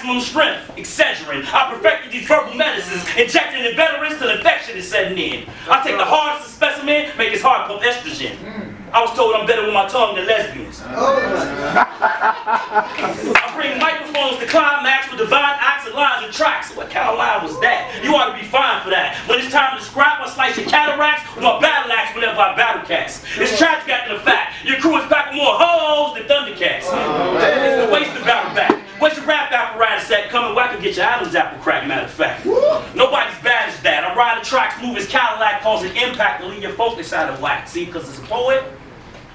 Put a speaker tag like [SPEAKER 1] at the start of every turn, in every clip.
[SPEAKER 1] maximum strength, Excedrin. I perfected these verbal medicines, injecting in veterans till infection is setting in. I take the hardest specimen, make his heart pump estrogen. I was told I'm better with my tongue than lesbians. I bring microphones to climax with divine acts and lines and tracks. What kind of line was that? You ought to be fine for that. When it's time to scrap, I slice your cataracts with my battle axe whenever I battle cats. It's tragic after the fact. Your crew is packing more hoes than Thundercats. It's the waste of battle back. Where's your rap apparatus at? Come and whack and get your Adam's apple crack, matter of fact. Nobody's bad as that. I ride the tracks, move his Cadillac, causing impact to leave your focus out of whack. See, because as a poet,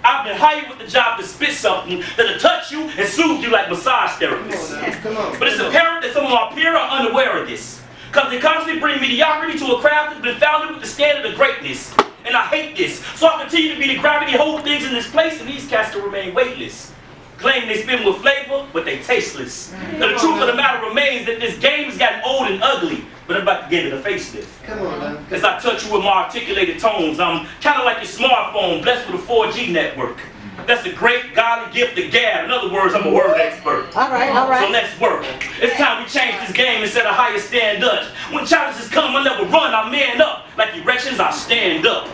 [SPEAKER 1] I've been hired with the job to spit something that'll touch you and soothe you like massage therapists. But it's apparent that some of our peers are unaware of this, because they constantly bring mediocrity to a craft that's been founded with the standard of greatness. And I hate this, so I continue to be the gravity hold things in this place, and these cats will remain weightless. Claim they spin with flavor, but they tasteless. Now the truth of the matter remains that this game has gotten old and ugly, but I'm about to give it a facelift.
[SPEAKER 2] Come on, man.
[SPEAKER 1] As I touch you with my articulated tones, I'm kind of like your smartphone, blessed with a 4G network. That's a great godly gift of gab. In other words, I'm a word expert.
[SPEAKER 3] All right.
[SPEAKER 1] So let's work. It's time we change this game and set a higher standard. When challenges come, I never run, I man up. Like erections, I stand up.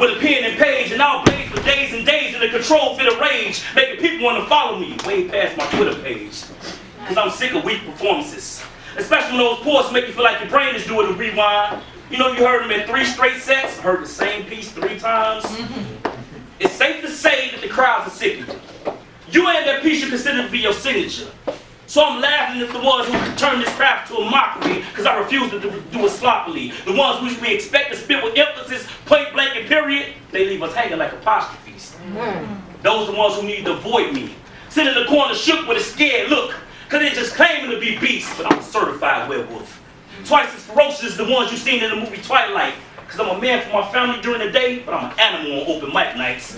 [SPEAKER 1] With a pen and page, and I'll blaze for days and days in a control fit of rage, making people want to follow me way past my Twitter page. Because I'm sick of weak performances. Especially when those ports make you feel like your brain is doing a rewind. You know, you heard them in 3 straight sets, heard the same piece 3 times. It's safe to say that the crowds are sick of you. You and that piece you consider to be your signature. So I'm laughing at the ones who turn this craft to a mockery because I refuse to do it sloppily. The ones who we expect to spit with emphasis, point blank and period, they leave us hanging like apostrophes. Those are the ones who need to avoid me. Sit in the corner shook with a scared look, because they're just claiming to be beasts, but I'm a certified werewolf. Twice as ferocious as the ones you've seen in the movie Twilight. Because I'm a man for my family during the day, but I'm an animal on open mic nights.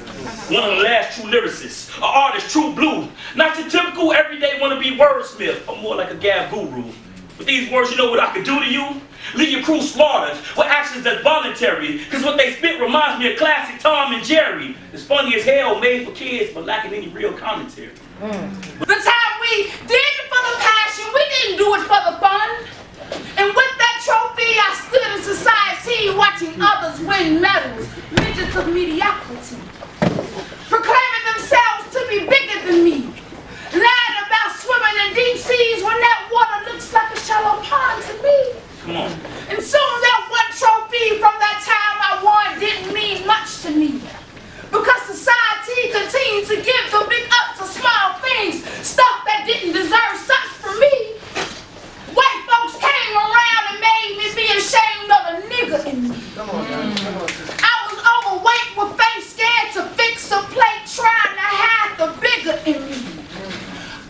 [SPEAKER 1] One of the last true lyricists, an artist, true blue. Not your typical everyday wannabe wordsmith, but more like a gab guru. With these words, you know what I could do to you? Leave your crew slaughtered with actions that's voluntary. Because what they spit reminds me of classic Tom and Jerry. It's funny as hell, made for kids, but lacking any real commentary.
[SPEAKER 4] The time we did it for the passion, we didn't do it for the fun. And with that trophy, I stood in society watching others win medals, midgets of mediocrity, proclaiming themselves to be bigger than me, lying about swimming in deep seas when that water looks like a shallow pond to me.
[SPEAKER 1] Come on.
[SPEAKER 4] And soon that one trophy from that time I won didn't mean much to me, because society continued to give the big up to small things, stuff that didn't deserve such from me. White folks came around and made me be ashamed of a nigger in me.
[SPEAKER 2] Come on, man. Come on, sister.
[SPEAKER 4] I was overweight with face scared to fix a plate, trying to hide the bigger in me.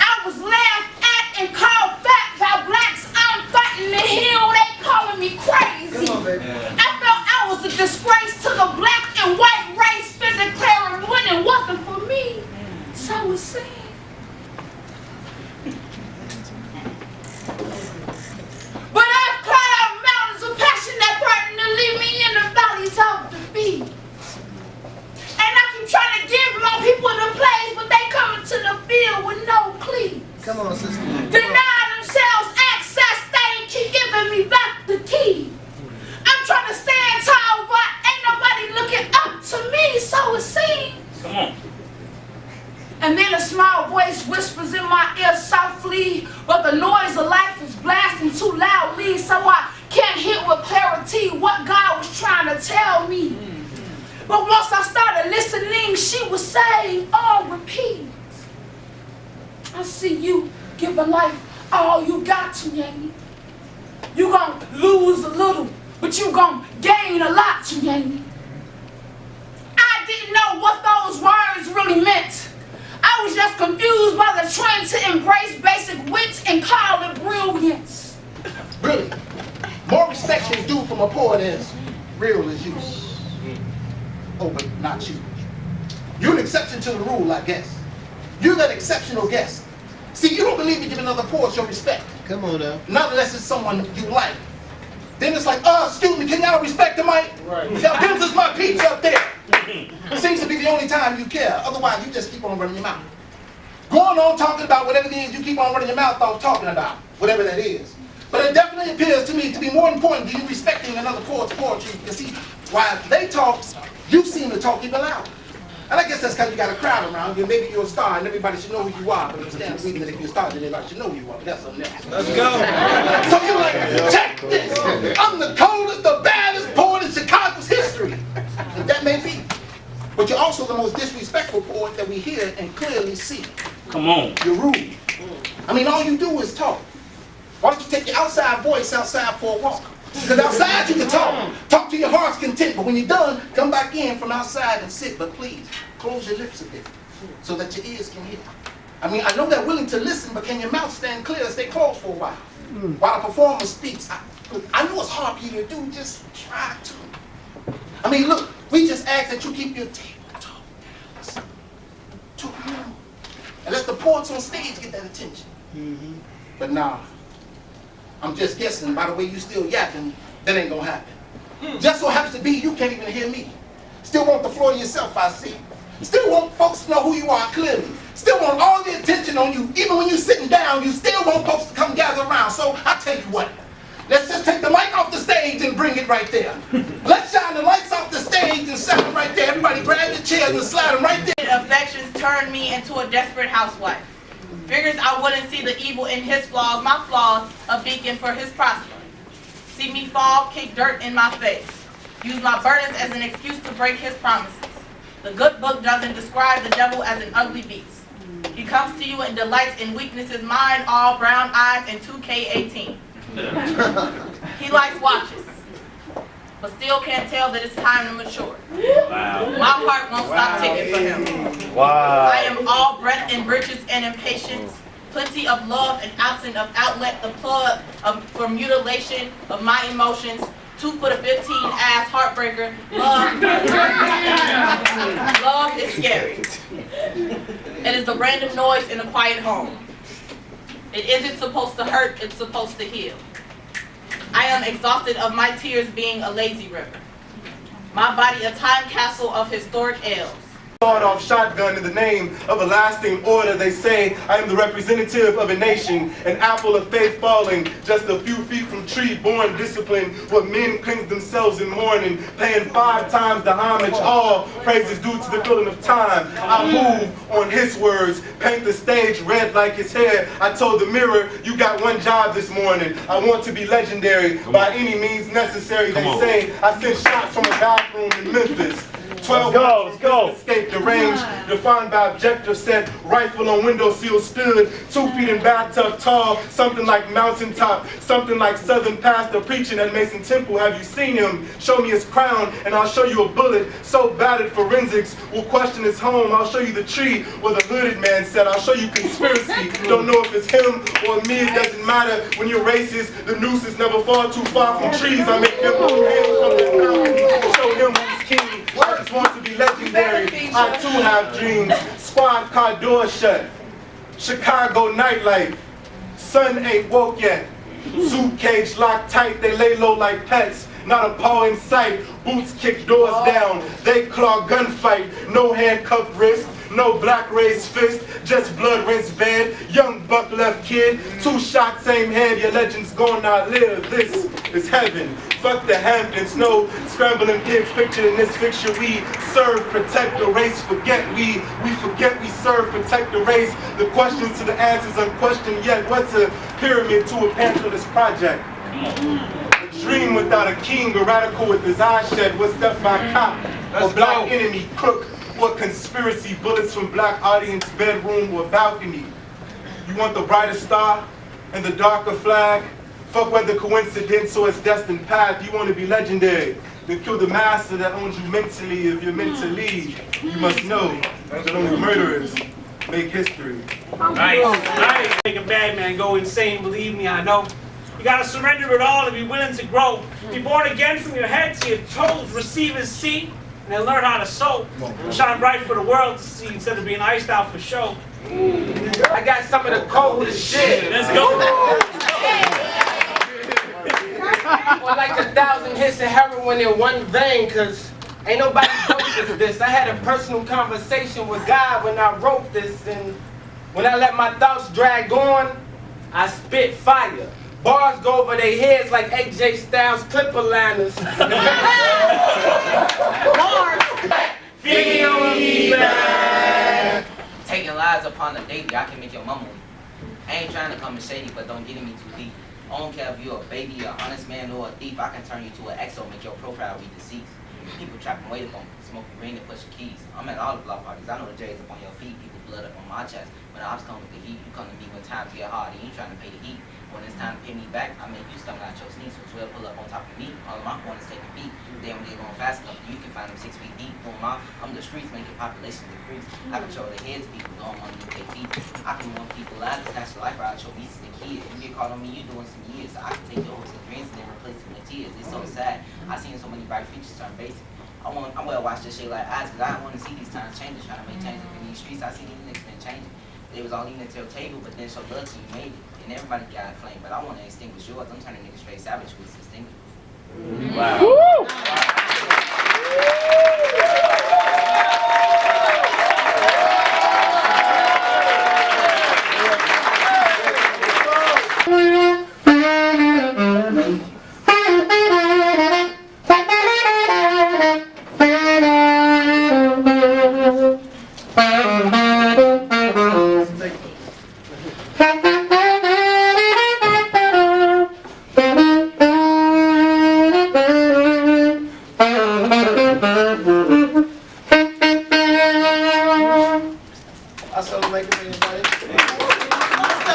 [SPEAKER 4] I was laughed at and called fat by blacks. I'm fighting the hill, they calling me crazy.
[SPEAKER 2] Come on, baby.
[SPEAKER 4] I felt I was a disgrace to the black and white race, been declaring winning wasn't for me. So it seemed. But I've climbed mountains of passion that threaten to leave me in the valleys of defeat. And I keep trying to give my people the place, but they come into the field with no cleats.
[SPEAKER 2] Come on, sister.
[SPEAKER 4] Denying themselves access, they keep giving me back the key. I'm trying to stand tall, but ain't nobody looking up to me, so it seems.
[SPEAKER 1] Come on.
[SPEAKER 4] And then a small voice whispers in my ear softly, but the noise of life is blasting too loudly, so I can't hear with clarity what God was trying to tell me. But once I started listening, she would say, "Oh, repeat. I see you giving life all you got to, Yanni. You gonna lose a little, but you gonna gain a lot to, Yanni." I didn't know what those words really meant. I was just confused by the trend to embrace basic wits and call it brilliance.
[SPEAKER 2] Really. More respect is due from a poet as real as you. Oh, but not you. You're an exception to the rule, I guess. You're that exceptional guest. See, you don't believe in giving other poets your respect.
[SPEAKER 5] Come on now.
[SPEAKER 2] Not unless it's someone you like. Then it's like, excuse me, can y'all respect the mic?
[SPEAKER 5] Right.
[SPEAKER 2] Y'all, this is my pizza up there. Seems to be the only time you care. Otherwise, you just keep on running your mouth. Going on talking about whatever it is you keep on running your mouth off talking about. whatever that is. But it definitely appears to me to be more important than you respecting another poet's poetry. You see, while they talk, you seem to talk even louder. And I guess that's because you got a crowd around you. Maybe you're a star and everybody should know who you are. But I'm standing reading that if you're a star, then everybody should know who you are. But that's something else.
[SPEAKER 3] Let's go.
[SPEAKER 2] So you're like, check this. I'm the coldest, the baddest poet in Chicago's history. And that may be. But you're also the most disrespectful poet that we hear and clearly see.
[SPEAKER 1] Come on.
[SPEAKER 2] You're rude. I mean, all you do is talk. Why don't you take your outside voice outside for a walk? Because outside you can talk to your heart's content, but when you're done, come back in from outside and sit. But please, close your lips a bit so that your ears can hear. I mean, I know they're willing to listen, but can your mouth stand clear and stay closed for a while? While the performer speaks, I know it's hard for you to do, just try to. I mean, look, we just ask that you keep your table talk to a minimum. And let the poets on stage get that attention. But nah. I'm just guessing, by the way you still yapping, that ain't gonna happen. Just so happens to be you can't even hear me. Still want the floor to yourself, I see. Still want folks to know who you are clearly. Still want all the attention on you. Even when you're sitting down, you still want folks to come gather around. So I tell you what, let's just take the mic off the stage and bring it right there. Let's shine the lights off the stage and shine them right there. Everybody grab your chairs and slide them right there.
[SPEAKER 5] Affections turned me into a desperate housewife. Figures I wouldn't see the evil in his flaws, my flaws, a beacon for his prospering. See me fall, kick dirt in my face. Use my burdens as an excuse to break his promises. The good book doesn't describe the devil as an ugly beast. He comes to you and delights in weaknesses, mine, all brown eyes, and 2K18. He likes watches, but still can't tell that it's time to mature.
[SPEAKER 1] Wow.
[SPEAKER 5] My heart won't stop ticking for him.
[SPEAKER 3] Wow.
[SPEAKER 5] I am all breath and bridges and impatience, plenty of love and absent of outlet, the plug for mutilation of my emotions, 2'15" ass heartbreaker. Love is scary. It is the random noise in a quiet home. It isn't supposed to hurt, it's supposed to heal. I am exhausted of my tears being a lazy river. My body a time capsule of historic ales.
[SPEAKER 3] Off shotgun in the name of a lasting order. They say I am the representative of a nation, an apple of faith falling just a few feet from tree, born disciplined, where men cleanse themselves in mourning, paying 5 times the homage, all praises due to the filling of time. I move on his words, paint the stage red like his hair. I told the mirror, you got one job this morning. I want to be legendary by any means necessary. They say I sent shots from a bathroom in Memphis. 12
[SPEAKER 1] Let's go.
[SPEAKER 3] Escaped the range, defined by objective set, rifle on windowsill stood, 2 feet in bathtub tall, something like mountaintop, something like Southern pastor preaching at Mason Temple. Have you seen him? Show me his crown and I'll show you a bullet so battered forensics will question his home. I'll show you the tree where the hooded man said. I'll show you conspiracy. Don't know if it's him or me, it doesn't matter. When you're racist, the nooses never fall too far from trees. I make him look from the mountain, show him who's king. I just want to be legendary. I too have dreams. Squad car door shut. Chicago nightlife. Sun ain't woke yet. Suit cage locked tight. They lay low like pets. Not a paw in sight. Boots kick doors down. They claw gunfight. No handcuffed wrist. No black raised fist, just blood rinsed bed. Young buck left kid, 2 shots, same head. Your legend's gonna outlive. This is heaven. Fuck the Hamptons, no scrambling pigs pictured in this picture. We serve, protect the race, forget we forget we serve, protect the race. The questions to the answers unquestioned yet. What's a pyramid to a pantherless project? A dream without a king, a radical with his eyes shed. What's death by cop? A black enemy, crook. What conspiracy, bullets from black audience bedroom or balcony? You want the brighter star and the darker flag? Fuck whether coincidence or its destined path. You want to be legendary, then kill the master that owns you mentally. If you're meant to lead, you must know that only murderers make history.
[SPEAKER 6] Nice. Make a bad man go insane, believe me, I know. You gotta surrender it all and be willing to grow. Be born again from your head to your toes, receive and see. And then learn how to sow. Shine bright for the world to see instead of being iced out for show.
[SPEAKER 7] I got some of the coldest shit.
[SPEAKER 6] Let's go.
[SPEAKER 7] Or like 1,000 hits of heroin in one vein, cause ain't nobody focused this. I had a personal conversation with God when I wrote this, and when I let my thoughts drag on, I spit fire. Bars go over their heads like AJ Styles clipper liners.
[SPEAKER 8] Taking lives upon a daily, I can make your mama weep. I ain't trying to come in shady, but don't get in me too deep. I don't care if you're a baby, an honest man, or a thief. I can turn you to an exo, make your profile be deceased. People trapping weight up on me, smoking green and pushing keys. I'm at all the block parties. I know the J's up on your feet, people blood up on my chest. When the ops come with the heat, you come to me when times get hard. You ain't trying to pay the heat. When it's time to pay me back, I make you stomach out your sneaks. So 12 pull up on top of me. All of my corners taking beat. Then when they're going fast enough, you can find them 6 feet deep. I'm the streets making population decrease. I control the heads, people going on you take feet. I can want people out to snatch the life out of your nieces and kids. You get caught on me, you doing some years. So I can take your hopes and dreams and then replace them with tears. It's so sad. I seen so many bright futures turn basic. I well watch this shit like eyes, cause I want to see these times changes, trying to make changes in these streets. I see these niggas been changing. They was all eating at your table, but then so love to you made it. And everybody got a flame, but I want to extinguish yours. I'm turning niggas straight savage with extinguished.
[SPEAKER 1] Wow.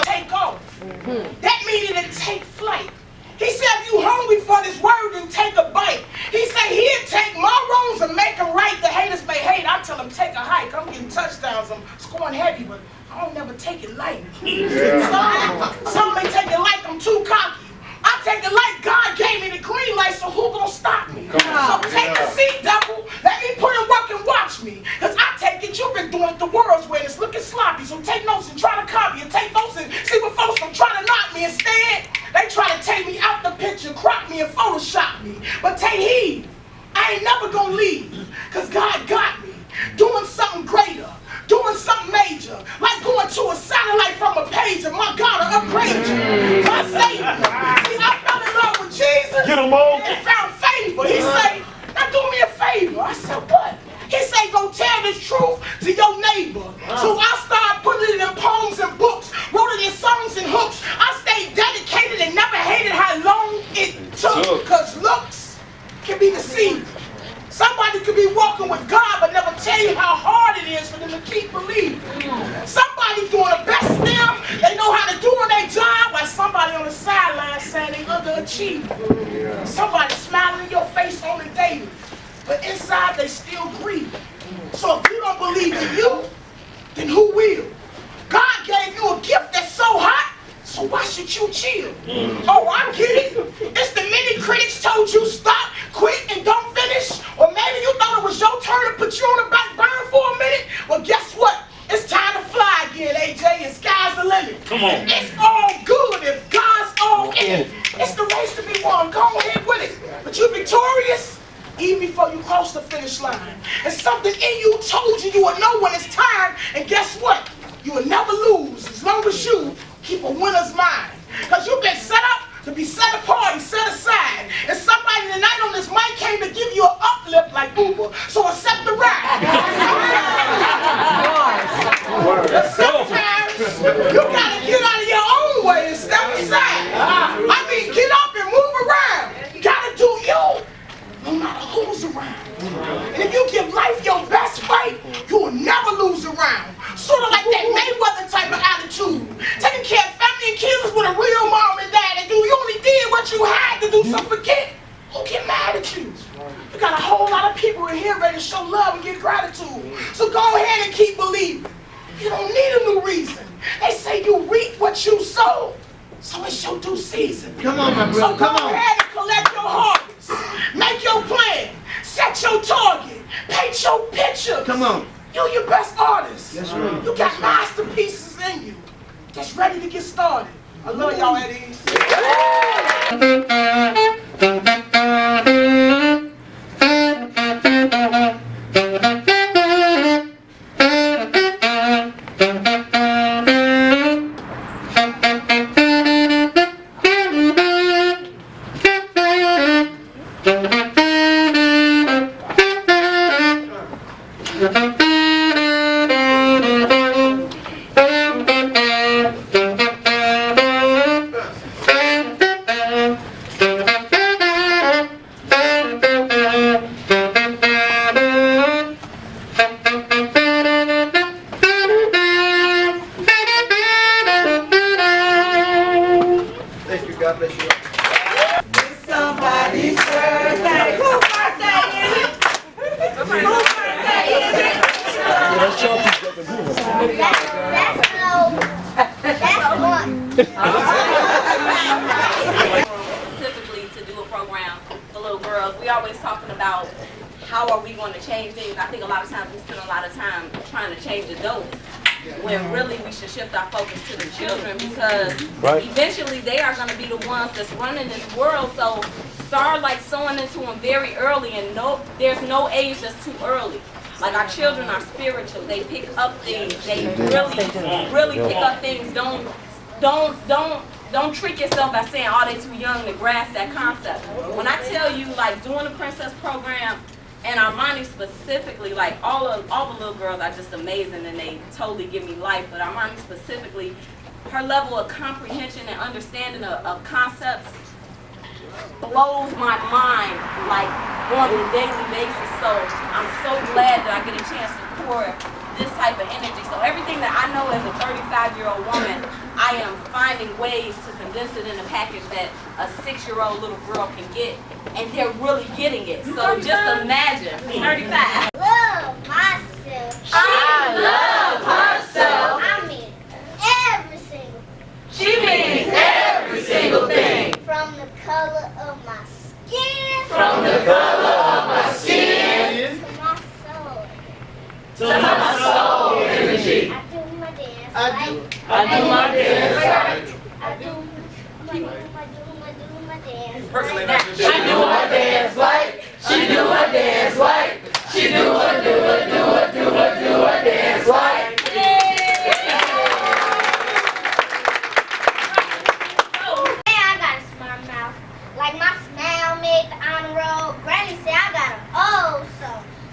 [SPEAKER 4] Take off. That meaning to take flight. He said, if you hungry for this word, then take a bite. He said he'd take my wrongs and make them right. The haters may hate. I tell them take a hike. I'm getting touchdowns. I'm scoring heavy, but I don't never take it light. Some may take it like I'm too cocky. I take it like God gave me the green light, so who gonna stop me? So take a seat, devil. Let me put in work and watch me. Cause I take it you've been doing it the world's way. It's looking sloppy. So take notes and try to copy it. Take notes and see what folks are trying to knock me. Instead, they try to take me out the picture, crop me and Photoshop me. But take heed. I ain't never gonna leave. Cause God got me. Doing something greater. Doing something major. Like going to a satellite from a pager. My God, I upgrade you. My Savior. See, I fell in love with Jesus.
[SPEAKER 3] Get 'em all.
[SPEAKER 4] And found favor. He said, now do me a favor. I said, what? He said, go tell this truth to your neighbor. So I started putting it in poems and books. Wrote it in songs and hooks. I stayed dedicated and never hated how long it took. Because looks can be deceiving. Somebody could be walking with God but never tell you how hard it is for them to keep believing. Somebody doing the best of them, they know how to do their job, while somebody on the sideline saying they underachieving. Somebody smiling in your face on the daily, but inside they still grieving. So if you don't believe in you, then who will? God gave you a gift that's so hot, so why should you chill? Oh, I get it. It's the many critics told you stop, quit, and don't finish. Or maybe you thought it was your turn to put you on the back burner for a minute. Well, guess what? It's time to fly again, AJ, and sky's the limit.
[SPEAKER 1] Come on.
[SPEAKER 4] It's all good if God's all in it. It's the race to be won. Go ahead with it. But you're victorious even before you cross the finish line. And something in you told you you would know when it's time. And guess what? You will never lose as long as you keep a winner's mind. Because you've been set up to be set apart and set aside. And somebody tonight on this mic came to give you an uplift like Uber. So accept the ride. Sometimes you gotta get out of your own way and step aside. I mean, get up and move around. You gotta do you, no matter who's around. And if you give life your best fight, you will never lose around. Sort of like that Mayweather type of attitude. Taking care of family and kids with a real mom and dad. And you only did what you had to do, so forget who get mad at you. You got a whole lot of people in here ready to show love and give gratitude. So go ahead and keep believing. You don't need a new reason. They say you reap what you sow. So it's your due season.
[SPEAKER 2] Come on, my brother.
[SPEAKER 4] So go ahead and collect your harvest. Make your plan. Set your target. Paint your picture.
[SPEAKER 2] Come on.
[SPEAKER 4] You're your best artist.
[SPEAKER 2] That's right.
[SPEAKER 4] You got masterpieces in you. Just ready to get started. I love y'all at ease.
[SPEAKER 2] Thank you. God bless you.
[SPEAKER 5] Somebody's birthday. Whose birthday is it? Whose birthday is it?
[SPEAKER 9] Specifically to do a program for little girls, we always talking about how are we going to change things. I think a lot of times we spend a lot of time trying to change adults, when really we should shift our focus to the children, because eventually they are going to be the ones that's running this world. So start like sowing into them very early, and there's no age that's too early. Like, our children are spiritual. They pick up things. They really pick up things. Don't trick yourself by saying, oh, they're too young to grasp that concept. When I tell you, like, doing the Princess program, and Armani specifically, like, all the little girls are just amazing, and they totally give me life. But Armani specifically, her level of comprehension and understanding of concepts blows my mind, like, on a daily basis. So I'm so glad that I get a chance to pour this type of energy. So everything that I know as a 35-year-old woman, I am finding ways to condense it in a package that a 6-year-old little girl can get, and they're really getting it. So just imagine, 35.
[SPEAKER 10] Love myself.
[SPEAKER 5] I love herself.
[SPEAKER 10] I mean every single
[SPEAKER 5] She means every single thing.
[SPEAKER 10] from the color of my skin
[SPEAKER 5] From the color of my skin
[SPEAKER 10] to my soul.
[SPEAKER 5] to my soul energy.
[SPEAKER 10] I do my dance.
[SPEAKER 2] I do.
[SPEAKER 5] I do my dance right.
[SPEAKER 10] I do my dance.
[SPEAKER 5] She do her dance like. She do her dance like. She do her dance like.
[SPEAKER 10] Hey, I got a smart mouth. Like my smile made the honor roll. Granny said I got an oh so.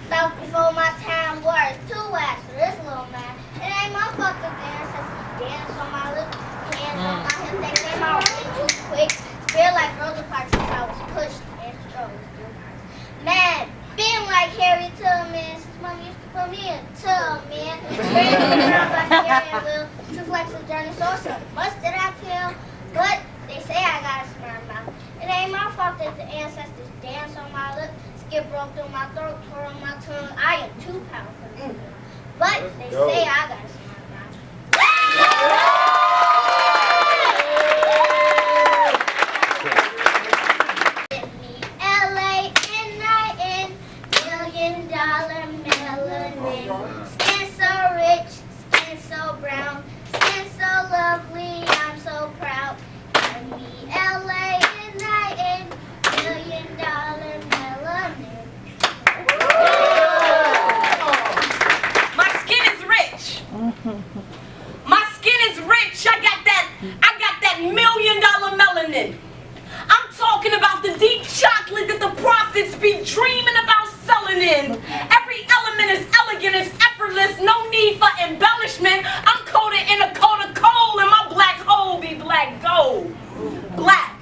[SPEAKER 10] Stuff before my time was too ass for this little man. It ain't my fault to dance. I see dance on my lips, hands on my hips. They came out way too quick. Feel like Rosa Parks since I was pushed and stroked. Man, being like Harry Tubman since mom used to put me in a tub, man. Raising girls like Harry and Will, to flex the journey so much did I tell? But they say I got a smart mouth. It ain't my fault that the ancestors dance on my lips, skip broke through my throat, tore on my tongue. I am too powerful. But they say I got a smart mouth. LANIN, $1 million melanin. Skin so rich, skin so brown, skin so lovely, I'm so proud. LANIN, $1 million melanin.
[SPEAKER 9] My skin is rich. My skin is rich. I got that $1 million melanin. I'm talking about the deep chocolate that the prophets be dreaming about selling in. Every element is elegant, it's effortless, no need for embellishment. I'm coated in a coat of coal, and my black hole be black gold. Black,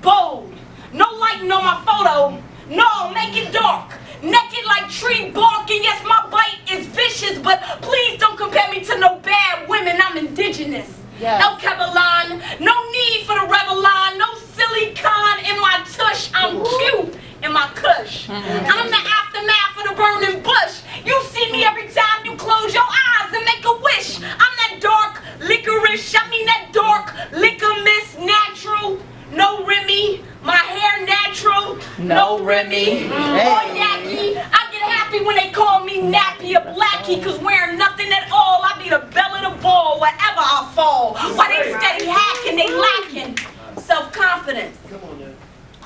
[SPEAKER 9] bold, no lighting on my photo. No, make it dark. Naked like tree bark, and yes, my bite is vicious, but please don't compare me to no bad women. I'm indigenous. El Cabalan, no need for the Revlon, no silicone in my tush. I'm cute in my kush. I'm the aftermath of the burning bush. You see me every time you close your eyes and make a wish. I'm that dark licorice, I mean that dark liquor miss, natural, no Remy. My hair natural, no Remy. Or Yaki. I get happy when they call me nappy or blackie, cause wearing nothing at all, I be the belle of the ball wherever I fall. Why they steady hacking, they lacking self-confidence.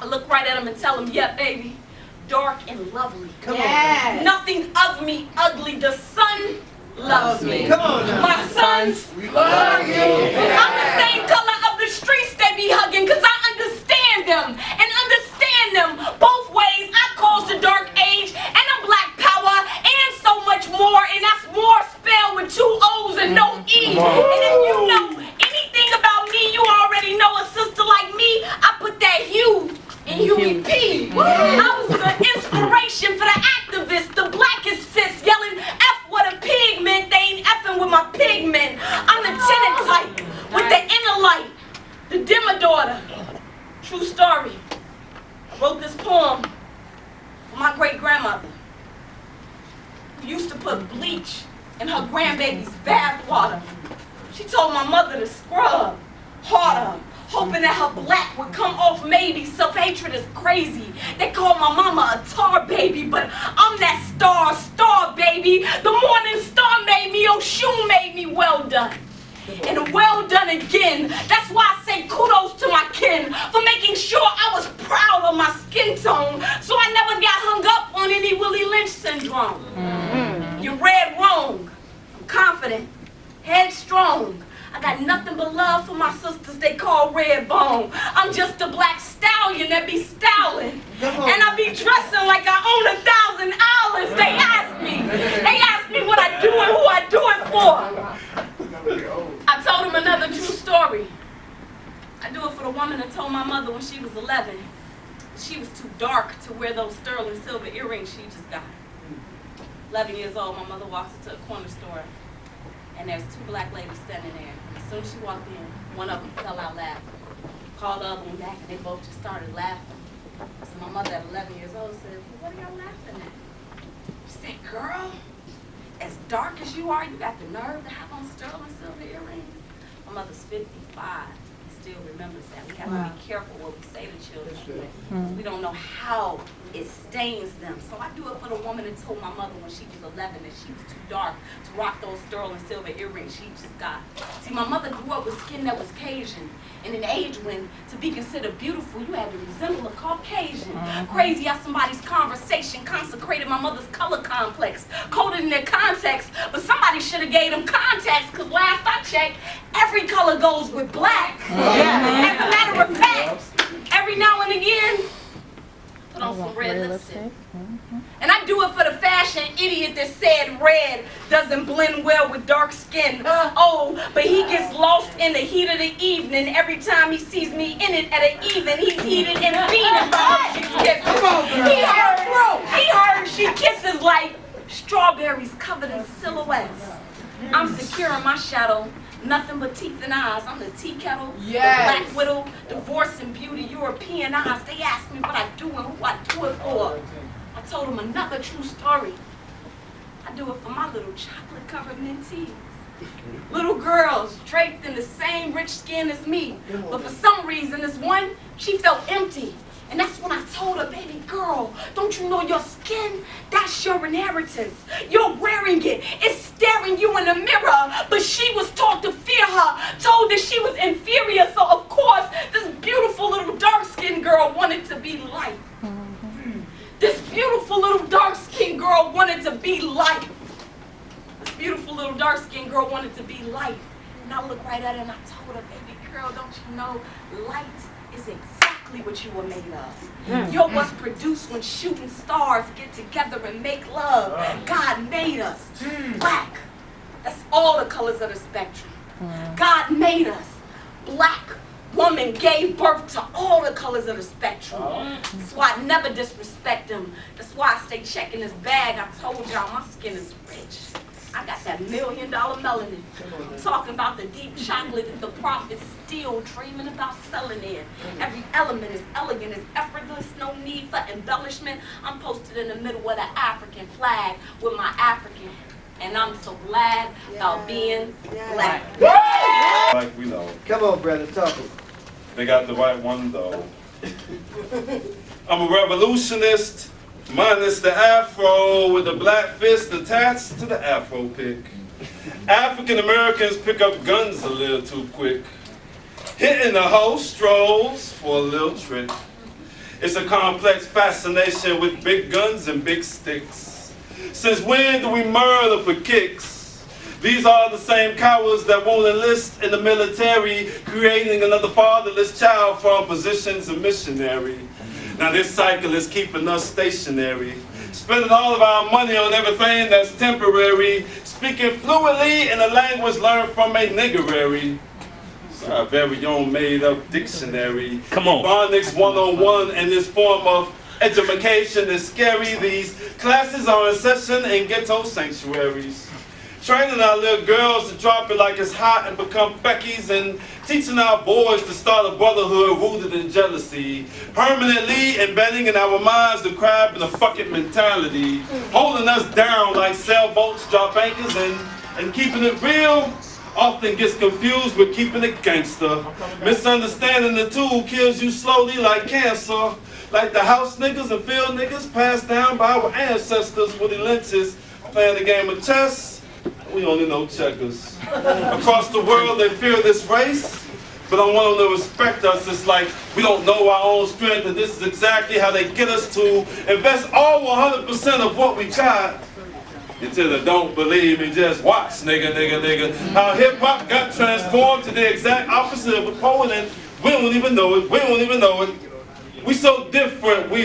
[SPEAKER 9] I look right at them and tell them, yeah, baby, dark and lovely.
[SPEAKER 5] Yes.
[SPEAKER 9] Nothing of me ugly. The sun loves me.
[SPEAKER 2] Come on now.
[SPEAKER 9] My sons love you. I'm the same color of the streets they be hugging, cause I understand them and understand them both T. I was the inspiration for the activists, the blackest fist, yelling F what a pig meant, they ain't effing with my pigment. I'm the tenant type with the inner light, the dimmer daughter. True story. I wrote this poem for my great-grandmother, who used to put bleach in her grandbaby's bath water. She told my mother to scrub harder, hoping that her black would come off maybe. Self-hatred is crazy. They call my mama a tar baby, but I'm that star baby. The morning star made me, Oshun made me. Well done. And well done again. That's why I say kudos to my kin for making sure I was proud of my skin tone, so I never got hung up on any Willie Lynch syndrome. You read wrong. I'm confident, headstrong. I got nothing but love for my sisters they call red bone. I'm just a black stallion that be styling. And I be dressing like I own $1,000. They ask me what I do and who I do it for. I told him another true story. I do it for the woman that told my mother when she was 11 she was too dark to wear those sterling silver earrings she just got. 11 years old, my mother walks into a corner store and there's two black ladies standing there. As soon as she walked in, one of them fell out laughing. Called the other one back and they both just started laughing. So my mother at 11 years old said, well, what are y'all laughing at? She said, girl, as dark as you are, you got the nerve to have on sterling silver earrings? My mother's 55 and still remembers that. We have to be careful what we say to children. We don't know how it stains them. So I do it for the woman that told my mother when she was 11 that she was too dark to rock those sterling silver earrings she just got. See, my mother grew up with skin that was Cajun. In an age when to be considered beautiful, you had to resemble a Caucasian. Crazy how somebody's conversation consecrated my mother's color complex, coded in their context, but somebody should have gave them context, because last I checked, every color goes with black. As a matter of fact, every now and again, put on some red lipstick. And I do it for the fashion idiot that said red doesn't blend well with dark skin. Oh, but he gets lost in the heat of the evening. Every time he sees me in it at an even, he's heated and fiending by she kisses. He heard she kisses like strawberries covered in silhouettes. I'm secure in my shadow. Nothing but teeth and eyes. I'm the tea kettle, the black widow, divorce and beauty, European eyes. They ask me what I do and who I do it for. I told them another true story. I do it for my little chocolate-covered mentees. Little girls draped in the same rich skin as me. But for some reason, this one, she felt empty. And that's when I told her, baby girl, don't you know your skin? That's your inheritance. You're wearing it. It's staring you in the mirror. But she was taught to fear her, told that she was inferior. So, of course, this beautiful little dark-skinned girl wanted to be light. This beautiful little dark-skinned girl wanted to be light. This beautiful little dark-skinned girl wanted to be light. And I looked right at her and I told her, baby girl, don't you know light is exactly what you were made of. You're what's produced when shooting stars get together and make love. God made us black. That's all the colors of the spectrum. God made us black. Woman gave birth to all the colors of the spectrum. That's why I never disrespect them. That's why I stay checking this bag. I told y'all my skin is rich. I got that $1 million melanin. I'm talking about the deep chocolate that the prophets still dreaming about selling in. Every element is elegant, it's effortless, no need for embellishment. I'm posted in the middle of the African flag with my African. And I'm so glad about being black.
[SPEAKER 11] Like we know.
[SPEAKER 12] Come on, brother, talk it.
[SPEAKER 11] They got the right one, though. I'm a revolutionist, minus the afro, with a black fist attached to the afro pick. African Americans pick up guns a little too quick. Hitting the hoe strolls for a little trick. It's a complex fascination with big guns and big sticks. Since when do we murder for kicks? These are the same cowards that won't enlist in the military, creating another fatherless child from positions of missionary. Now this cycle is keeping us stationary, spending all of our money on everything that's temporary, speaking fluently in a language learned from a niggerary. Our very own made-up dictionary.
[SPEAKER 1] Come on.
[SPEAKER 11] Phonics 101 and this form of education is scary. These classes are in session in ghetto sanctuaries. Training our little girls to drop it like it's hot and become Becky's, and teaching our boys to start a brotherhood rooted in jealousy. Permanently embedding in our minds the crab and the fucking mentality. Holding us down like sailboats drop anchors, and keeping it real often gets confused with keeping it gangster. Misunderstanding the two kills you slowly like cancer. Like the house niggas and field niggas passed down by our ancestors with the lynches. Playing the game of chess, we only know checkers. Across the world they fear this race, but I want them to respect us. It's like we don't know our own strength, and this is exactly how they get us to invest all 100% of what we got. Until they don't believe me, just watch, nigga, nigga, nigga. How hip-hop got transformed to the exact opposite of a poet, and we don't even know it, we don't even know it. We so different, we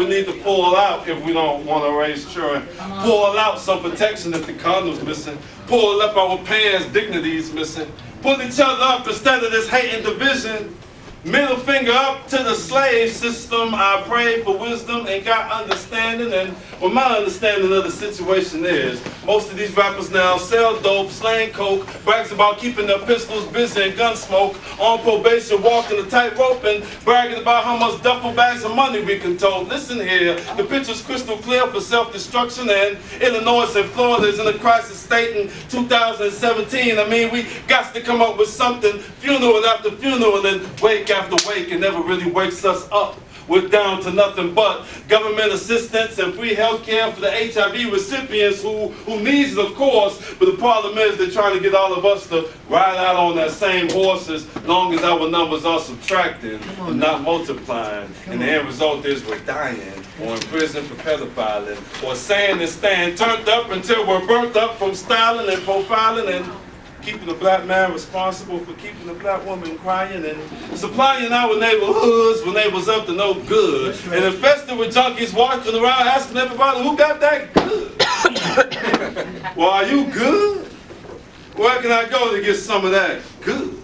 [SPEAKER 11] need to pull out if we don't want to raise children. Pull out some protection if the condom's missing. Pull up our pants, dignity's missing. Pull each other up instead of this hate and division. Middle finger up to the slave system. I pray for wisdom and got understanding. And what my understanding of the situation is, most of these rappers now sell dope, slang coke, brags about keeping their pistols busy and gun smoke, on probation, walking the tightrope, and bragging about how much duffel bags of money we can tote. Listen here, the picture's crystal clear for self-destruction, and Illinois and Florida is in a crisis state in 2017. I mean, we got to come up with something, funeral after funeral, and wake after wake, and never really wakes us up. We're down to nothing but government assistance and free health care for the HIV recipients who needs it, of course. But the problem is they're trying to get all of us to ride out on that same horse as long as our numbers are subtracting and not multiplying. And the end result is we're dying or in prison for pedophiling or saying and staying turned up until we're burnt up from styling and profiling and keeping the black man responsible for keeping the black woman crying and supplying our neighborhoods when they was up to no good. And infested with junkies walking around asking everybody who got that good. Well, are you good? Where can I go to get some of that good?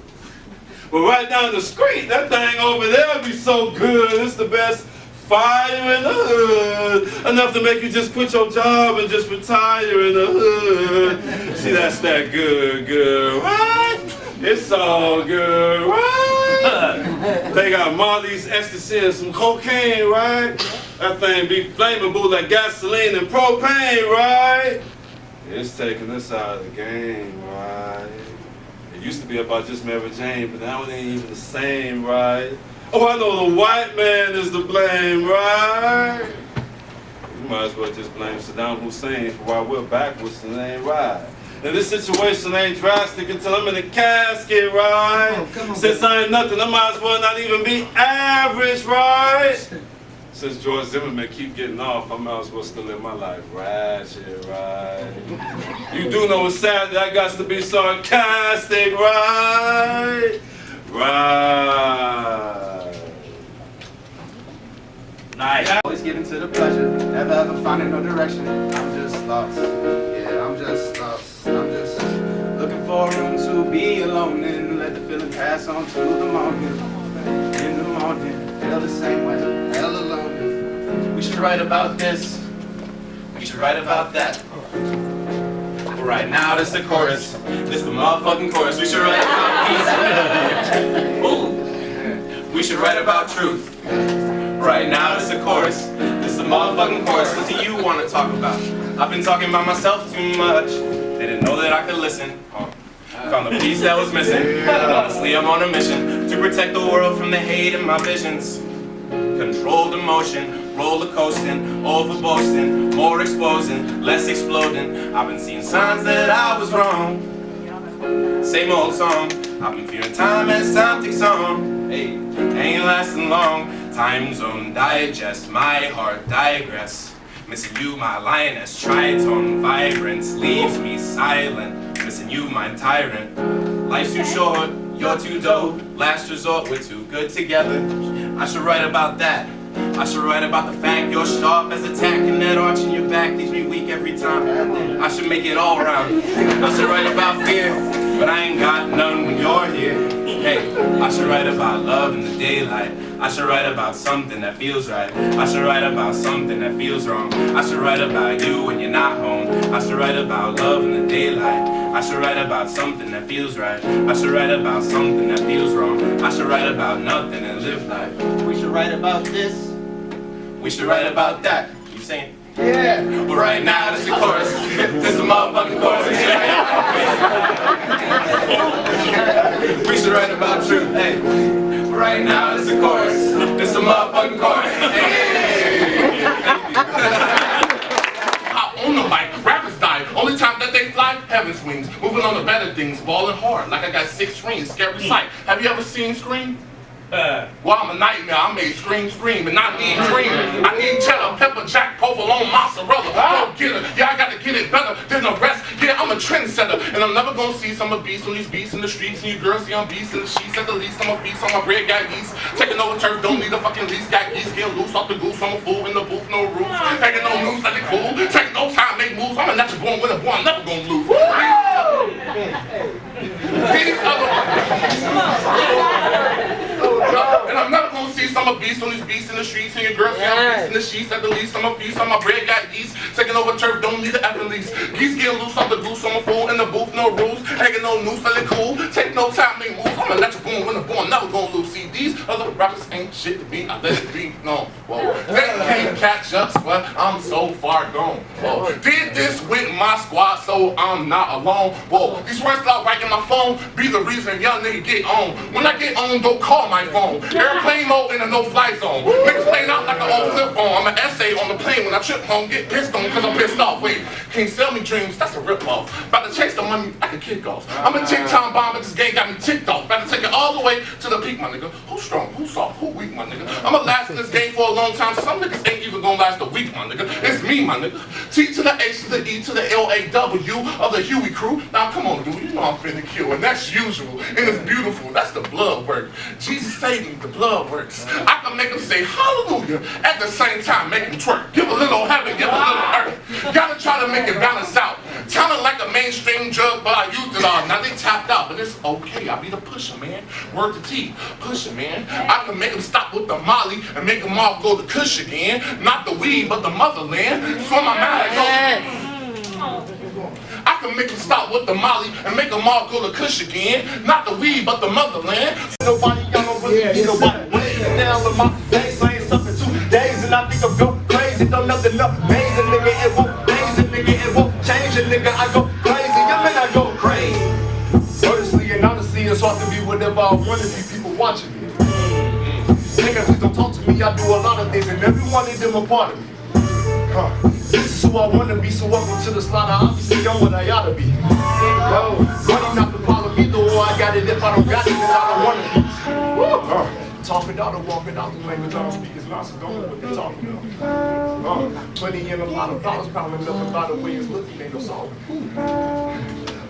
[SPEAKER 11] Well, right down the street, that thing over there be so good. It's the best fire in the hood, enough to make you just quit your job and just retire in the hood. See, that's that good, good, right? It's all good, right? They got Molly's, ecstasy, and some cocaine, right? That thing be flammable like gasoline and propane, right? It's taking us out of the game, right? It used to be about just Mary Jane, but now it ain't even the same, right? Oh, I know the white man is to blame, right? You might as well just blame Saddam Hussein for why we're backwards and it ain't right. And this situation ain't drastic until I'm in a casket, right? Since I ain't nothing, I might as well not even be average, right? Since George Zimmerman keep getting off, I might as well still live my life ratchet, right? You do know it's sad that I got to be sarcastic, right? Right.
[SPEAKER 1] Nice.
[SPEAKER 12] Always getting to the pleasure, never ever finding no direction. I'm just lost. Yeah, I'm just lost. I'm just looking for a room to be alone in. Let the feeling pass on to the morning. In the morning, feel the same way, hell alone. We should write about this. We should write about that. But right now, this the chorus. This the motherfucking chorus. We should write about peace. Ooh. We should write about truth. Right now, this the chorus. This the motherfucking chorus. What do you want to talk about? I've been talking about myself too much. They didn't know that I could listen. Found the piece that was missing. Honestly, I'm on a mission to protect the world from the hate in my visions. Controlled emotion, roller coasting, over boasting, more exposing, less exploding. I've been seeing signs that I was wrong. Same old song. I've been fearing time as time ticks on. Hey, ain't lasting long. Time zone digest, my heart digress. Missing you, my lioness, tritone vibrance leaves me silent. Missing you, my tyrant. Life's too short, you're too dope. Last resort, we're too good together. I should write about that. I should write about the fact you're sharp as a tack, and that arch in your back leaves me weak every time. I should make it all round. I should write about fear. but I ain't got none when you're here. Hey, I should write about love in the daylight. I should write about something that feels right. I should write about something that feels wrong. I should write about you when you're not home. I should write about love in the daylight. I should write about something that feels right. I should write about something that feels wrong. I should write about nothing and live life.
[SPEAKER 13] We should write about this.
[SPEAKER 12] We should write about that. You saying?
[SPEAKER 13] Yeah.
[SPEAKER 12] But right now, this is the chorus. This is the motherfucking chorus. We should write about truth. Hey. But right now, this is the chorus. This is the motherfucking chorus. Hey.
[SPEAKER 14] On the mic, rappers die. Only time that they fly, heaven's wings. Moving on to better things, balling hard. Like I got 6 screens, scary sight. Have you ever seen Scream? Well, I'm a nightmare. I made Scream, and I need cream. I need cheddar, pepper, jack, provolone, mozzarella. Go get it. Yeah, I gotta get it better than the rest. Yeah, I'm a trendsetter, and I'm never gonna see some of beasts on these beats in the streets. And you girls see I'm beasts in the sheets. At the least, I'm a beast on my bread, got geese. Taking over turf, don't need a fucking lease. Got geese, get loose off the goose. I'm a fool in the booth, no rules. Taking no news, let it cool. Take no time, make moves. I'm a natural born winner, boy. I'm never gonna lose. These other and I'm never gonna see some of beasts on these beasts in the streets. And your girls see I'm beasts in the sheets. At the least, I'm a beast on my bread, got geese. Taking over turf, don't need the effing lease. Geese getting loose off the goose. I'm a fool in the booth, no rules. Taking no news, let it cool. Take no time, make moves. I'm a natural born winner, boy. I'm never gonna lose. See, these other rappers ain't shit to me. I let it be known. Whoa. They can't catch us, but I'm so far gone. Whoa. Did this with my squad, so I'm not alone. Whoa. These words start writing my phone, be the reason young nigga get on. When I get on, go call my phone. Airplane mode in a no-fly zone. Niggas playing out like an old flip phone. I'm an essay on the plane when I trip home, get pissed on cause I'm pissed off. Wait, can't sell me dreams, that's a rip-off. About to chase the money like a kick-off. I'm a tick-town bomb, but this game got me ticked off. About to take it all the way to the peak, my nigga. Who's strong, who's soft, who weak, my nigga? I'ma last in this game for a long time. Some niggas ain't even gonna last a week, my nigga. It's me, my nigga. T to the H to the E to the L-A-W of the Huey crew. Now come on, dude, you know I'm finna kill, and that's usual, and it's beautiful. That's the blood work. Jesus saved me, the blood works. I can make them say hallelujah at the same time, make them twerk. Give a little heaven, give a little earth. Gotta try to make it balance out. Sounding like a mainstream drug, but I used it all. Now they tapped out, but it's okay. I be the pusher, man. Word to T, pusher, man. I can make them stop with the molly and make them all go to Kush again. Not the weed, but the motherland. So my mind go. I can make them stop with the molly and make them all go to Kush again. Not the weed, but the motherland.
[SPEAKER 3] Nobody, y'all don't really need nobody. Way down with my days, saying something 2 days, and I think I'm going crazy. Don't nothing up, amazing, nigga. It won't amazing, nigga. It won't change it, nigga. I go crazy. Yeah, man, I go crazy. Honestly and honestly, it's hard to be whatever I want to be. People watching me. Niggas, please don't talk to me. I do a lot of things, and every one of them a part of me. This is who I wanna be, so welcome to the slaughter. Obviously, I'm what I oughta be. Yo, money not the problem either, or I got it if I don't got it, then I don't wanna be. Talk it out or walk it out, the language I don't speak is not, so don't know what they're talking about. Plenty in a lot of dollars, pounding up about the way it's looking, ain't no solving.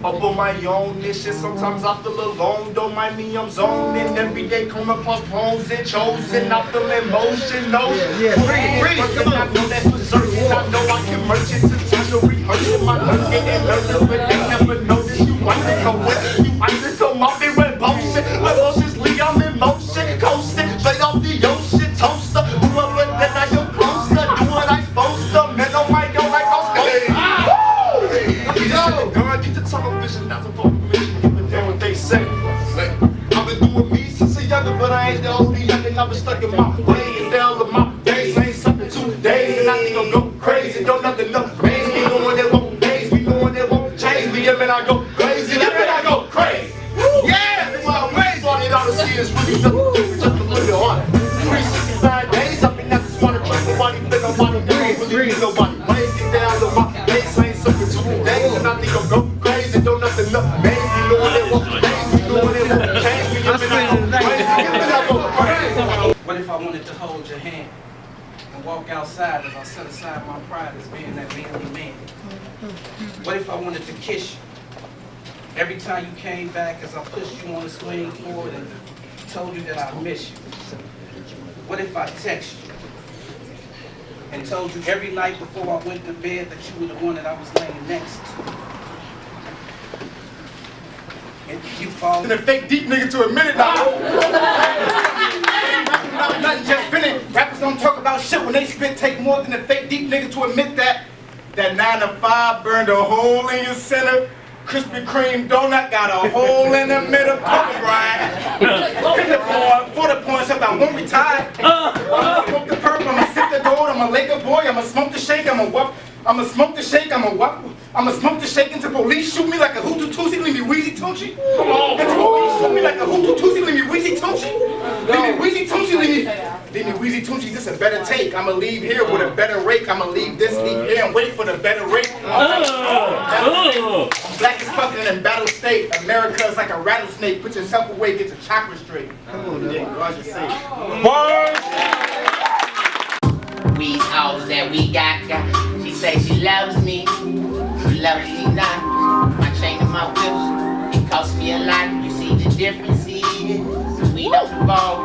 [SPEAKER 3] Up on my own mission, sometimes I feel alone. Don't mind me, I'm zoning. Every day come across phones and chosen. I feel emotional. Bring it, come on. I know that's berserking. I know I can merge it to time to rehearsing. My learning and learning, but they never notice. You undergo it, you undergo my big red bullshit. Emotionally, I'm in motion, coasting straight off the ocean. Toaster, whoever that I am closer. Do what I'm supposed to. Man, on my own like Oscar. Keep the tunnel vision, that's a fucking mission. Give a damn what they say. I've been doing me since a younger, but I ain't the only youngin'. I've been stuck in my way, and all of my days ain't something 2 days, and I think I'm going crazy. Don't nothing up, raise me, knowing it won't daze me, knowing it won't change me. Yeah, man, I go crazy. Yeah, man, I go crazy. Yeah, that's why I'm raised. All they ought to see is really nothing different, just a little bit harder. 365 days, I've been at this water, trust nobody, been nobody, don't believe nobody. Raise it down to my days ain't something 2 days, and I think I'm going crazy. Don't nothing up, baby, knowing it won't change me, knowing it won't change me. Yeah, man, I go crazy. Yeah, man, I go crazy.
[SPEAKER 7] What if I wanted to hold your hand and walk outside as I set aside my pride as being that manly man? What if I wanted to kiss you every time you came back as I pushed you on the swing forward and told you that I miss you? What if I text you and told you every night before I went to bed that you were the one that I was laying next to?
[SPEAKER 12] fall. And a fake deep nigga to admit it now. Nothing just finished. Rappers don't talk about shit when they spit. Take more than a fake deep nigga to admit that. That 9 to 5 burned a hole in your center. Krispy Kreme donut got a hole in the middle. Kobe Bryant. 40 points up, I won't retire. I'ma smoke the purple, I'ma sip the gold, I'm a Laker boy, I'ma smoke the shake, I'ma smoke the shake, I'ma smoke the shake until police shoot me like a Hutu Tutsi, leave me wheezy Tunchi. Until police shoot me like a Hutu Tutsi, leave me wheezy Tunchi. Leave me wheezy Tunchi, leave me wheezy Tunchi, this a better take. I'ma leave here with a better rake, I'ma leave this, leave here and wait for the better rake. I'm black as fuck and in battle state. America is like a rattlesnake, put yourself away, get your chakra straight. Yeah, God just say.
[SPEAKER 8] We all that we got. She say she loves me. She loves me not. My chain and my whips, it costs me a lot. You see the difference is we don't involve.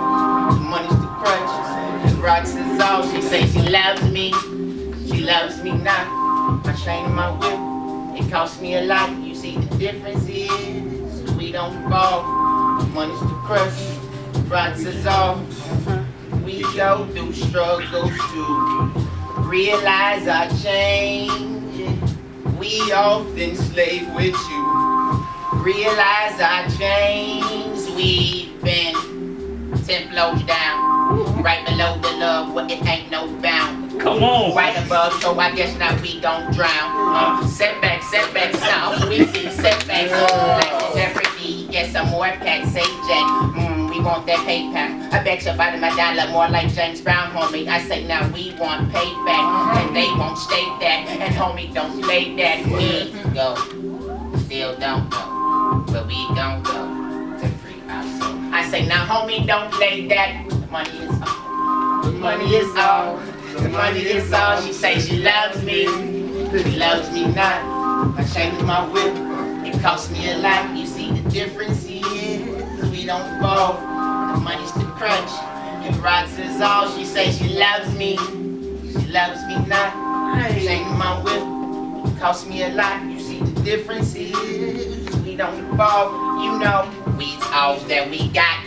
[SPEAKER 8] The money's the crutch. The rocks is all. She say she loves me. She loves me not. My chain and my whip, it costs me a lot. You see the difference is we don't involve. The money's the crutch. The rocks is all. We go through struggles to realize our change. We often slave with you. Realize our change. We've been 10 floors down, right below the love where it ain't no bound.
[SPEAKER 1] Come on.
[SPEAKER 8] Right above, so I guess now we gon' drown. Setbacks, now we see setbacks. Like Jeopardy, get some more packs, say Jack. We want that PayPal. I bet you about my dollar more like James Brown, homie. I say now we want payback, and they won't state that. And homie, don't play that. We go, still don't go, but we gon' go to free our soul. I say now, homie, don't play that. The money is all. The money is all. The money is all. She say she loves me. She loves me not. I change my whip. It costs me a lot. You see the difference is we don't involve. The money's the crutch. And rocks is all. She say she loves me. She loves me not. I change my whip. It costs me a lot. You see the difference is we don't involve. You know, we all that we got.